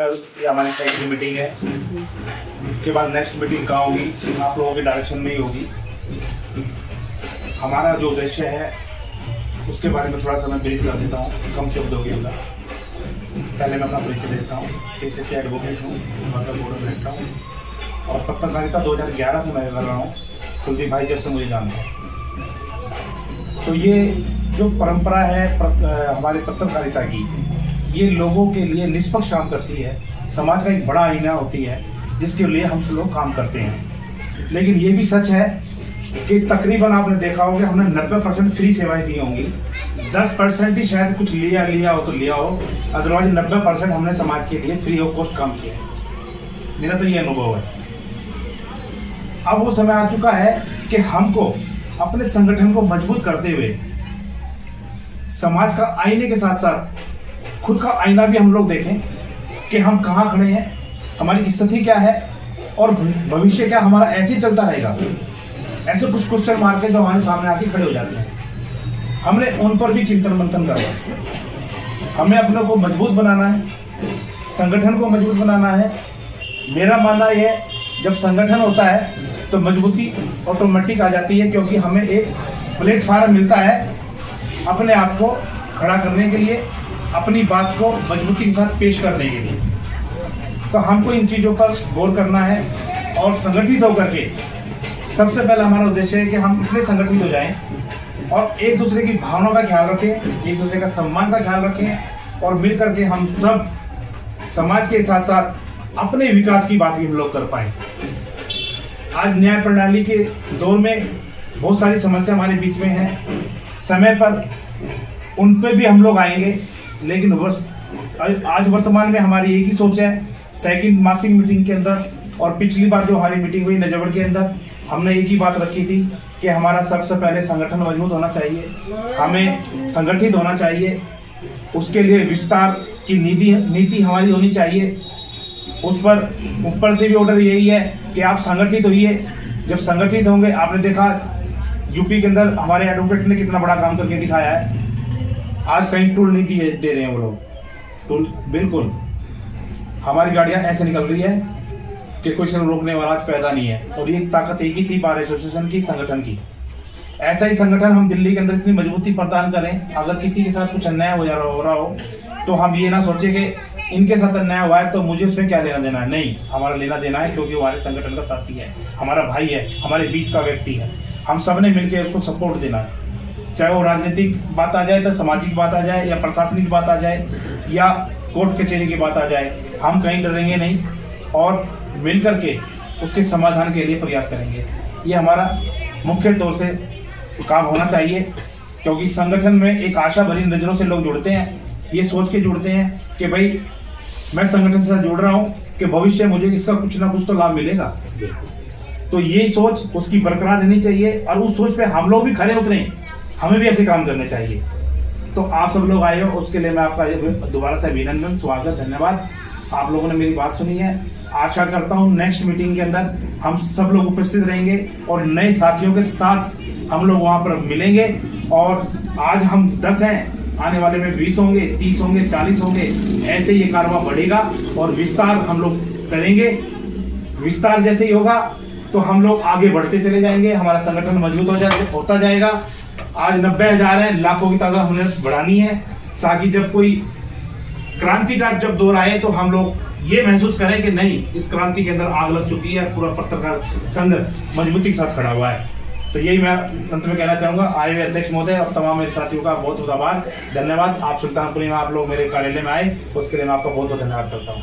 कल ये हमारी सेकंड मीटिंग है। इसके बाद नेक्स्ट मीटिंग कहाँ होगी, आप लोगों के डायरेक्शन में ही होगी। हमारा जो उद्देश्य है उसके बारे में थोड़ा सा मैं ब्रीफ कर देता हूँ कम शब्दों के अंदर। पहले मैं अपना परिचय देता हूँ। PCC एडवोकेट हूँ, बोर्ड में रहता हूँ और पत्रकारिता 2011 से मैं कर रहा हूँ। कुलदीप भाई जब से मुझे जानता है, तो ये जो परंपरा है हमारी पत्रकारिता की, ये लोगों के लिए निष्पक्ष काम करती है। समाज का एक बड़ा आईना होती है जिसके लिए हम सब लोग काम करते हैं। लेकिन ये भी सच है कि तकरीबन आपने देखा होगा हमने 90% फ्री सेवाएं दी होंगी। 10% ही शायद कुछ लिया हो तो लिया हो, अदरवाइज 90% हमने समाज के लिए फ्री ऑफ कॉस्ट काम किया है। मेरा तो ये अनुभव है। अब वो समय आ चुका है कि हमको अपने संगठन को मजबूत करते हुए समाज का आईने के साथ साथ खुद का आईना भी हम लोग देखें कि हम कहाँ खड़े हैं, हमारी स्थिति क्या है और भविष्य क्या हमारा ऐसे ही चलता रहेगा। ऐसे कुछ क्वेश्चन मार के जो हमारे सामने आके खड़े हो जाते हैं, हमने उन पर भी चिंतन मंथन करना। हमें अपने को मजबूत बनाना है, संगठन को मजबूत बनाना है। मेरा मानना यह जब संगठन होता है तो मजबूती ऑटोमेटिक आ जाती है, क्योंकि हमें एक प्लेटफार्म मिलता है अपने आप को खड़ा करने के लिए, अपनी बात को मजबूती के साथ पेश करने के लिए। तो हमको इन चीज़ों पर गौर करना है और संगठित होकर के सबसे पहला हमारा उद्देश्य है कि हम इतने संगठित हो जाएं और एक दूसरे की भावनाओं का ख्याल रखें, एक दूसरे का सम्मान का ख्याल रखें और मिल करके हम सब समाज के साथ साथ अपने विकास की बात भी हम लोग कर पाए। आज न्याय प्रणाली के दौर में बहुत सारी समस्या हमारे बीच में है, समय पर उन पे भी हम लोग आएंगे। लेकिन आज वर्तमान में हमारी एक ही सोच है, सेकंड मासिक मीटिंग के अंदर और पिछली बार जो हमारी मीटिंग हुई नजबड़ के अंदर, हमने एक ही बात रखी थी कि हमारा सबसे पहले संगठन मजबूत होना चाहिए, हमें संगठित होना चाहिए। उसके लिए विस्तार की नीति हमारी होनी चाहिए। उस पर ऊपर से भी ऑर्डर यही है कि आप संगठित होइए। जब संगठित होंगे, आपने देखा यूपी के अंदर हमारे एडवोकेट ने कितना बड़ा काम करके दिखाया है। आज कहीं टूल नीति दे रहे हैं वो लोग, टूल बिल्कुल हमारी गाड़ियां ऐसे निकल रही है कि कोई से रोकने वाला आज पैदा नहीं है। और ये ताकत एक ही थी बार एसोसिएशन की, संगठन की। ऐसा ही संगठन हम दिल्ली के अंदर इतनी मजबूती प्रदान करें, अगर किसी के साथ कुछ अन्याय हो रहा हो तो हम ये ना सोचे कि इनके साथ अन्याय हुआ है तो मुझे उसमें क्या लेना देना है। नहीं, हमारा लेना देना है, क्योंकि हमारे संगठन का साथी है, हमारा भाई है, हमारे बीच का व्यक्ति है। हम सब ने मिलकर उसको सपोर्ट देना है। चाहे वो राजनीतिक बात आ जाए, तो सामाजिक बात आ जाए, या प्रशासनिक बात आ जाए, या कोर्ट कचहरी की बात आ जाए, हम कहीं डरेंगे नहीं और मिल करके उसके समाधान के लिए प्रयास करेंगे। ये हमारा मुख्य तौर से काम होना चाहिए, क्योंकि संगठन में एक आशा भरी नजरों से लोग जुड़ते हैं, ये सोच के जुड़ते हैं कि भाई मैं संगठन से जुड़ रहा हूँ कि भविष्य मुझे इसका कुछ ना कुछ तो लाभ मिलेगा। तो ये सोच उसकी बरकरार रहनी चाहिए और उस सोच पे हम लोग भी खड़े उतरें, हमें भी ऐसे काम करने चाहिए। तो आप सब लोग आए हो, उसके लिए मैं आपका दोबारा से अभिनंदन, स्वागत, धन्यवाद। आप लोगों ने मेरी बात सुनी है। आशा करता हूँ नेक्स्ट मीटिंग के अंदर हम सब लोग उपस्थित रहेंगे और नए साथियों के साथ हम लोग वहाँ पर मिलेंगे। और आज हम 10 हैं, आने वाले में 20 होंगे, 30 होंगे, 40 होंगे। ऐसे ये कारवां बढ़ेगा और विस्तार हम लोग करेंगे। विस्तार जैसे ही होगा तो हम लोग आगे बढ़ते चले जाएंगे, हमारा संगठन मजबूत होता जाएगा। आज 90,000 है, लाखों की तादाद हमने बढ़ानी है, ताकि जब कोई क्रांति का जब दौर आए तो हम लोग ये महसूस करें कि नहीं, इस क्रांति के अंदर आग लग चुकी है, पूरा पत्रकार संघ मजबूती के साथ खड़ा हुआ है। तो यही मैं अंत में कहना चाहूंगा। आए हुए अध्यक्ष महोदय और तमाम मेरे साथियों का बहुत बहुत आभार, धन्यवाद। आप सुल्तानपुरी में आप लोग मेरे कार्यालय में आए, उसके लिए मैं आपका बहुत बहुत धन्यवाद करता हूँ।